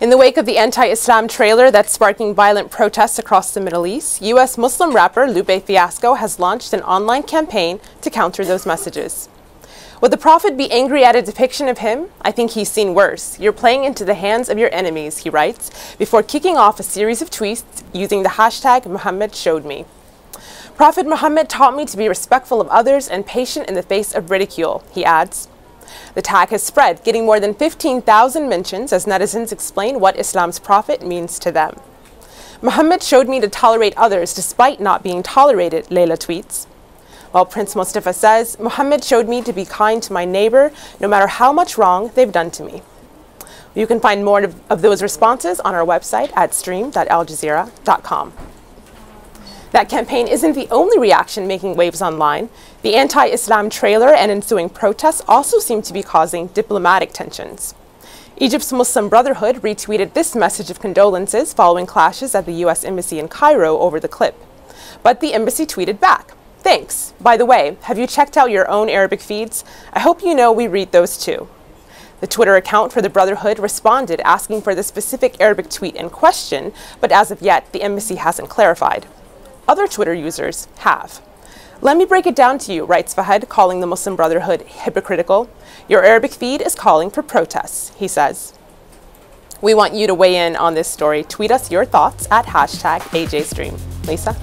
In the wake of the anti-Islam trailer that's sparking violent protests across the Middle East, U.S. Muslim rapper Lupe Fiasco has launched an online campaign to counter those messages. Would the Prophet be angry at a depiction of him? I think he's seen worse. You're playing into the hands of your enemies, he writes, before kicking off a series of tweets using the hashtag Muhammad showed me. Prophet Muhammad taught me to be respectful of others and patient in the face of ridicule, he adds. The tag has spread, getting more than 15,000 mentions as netizens explain what Islam's prophet means to them. Muhammad showed me to tolerate others despite not being tolerated, Layla tweets. While Prince Mustafa says, Muhammad showed me to be kind to my neighbor no matter how much wrong they've done to me. You can find more of those responses on our website at stream.aljazeera.com. That campaign isn't the only reaction making waves online. The anti-Islam trailer and ensuing protests also seem to be causing diplomatic tensions. Egypt's Muslim Brotherhood retweeted this message of condolences following clashes at the U.S. Embassy in Cairo over the clip. But the embassy tweeted back, "Thanks. By the way, have you checked out your own Arabic feeds? I hope you know we read those too." The Twitter account for the Brotherhood responded asking for the specific Arabic tweet in question, but as of yet, the embassy hasn't clarified. Other Twitter users have. "Let me break it down to you," writes Fahad, calling the Muslim Brotherhood hypocritical. "Your Arabic feed is calling for protests," he says. We want you to weigh in on this story. Tweet us your thoughts at hashtag AJStream. Lisa?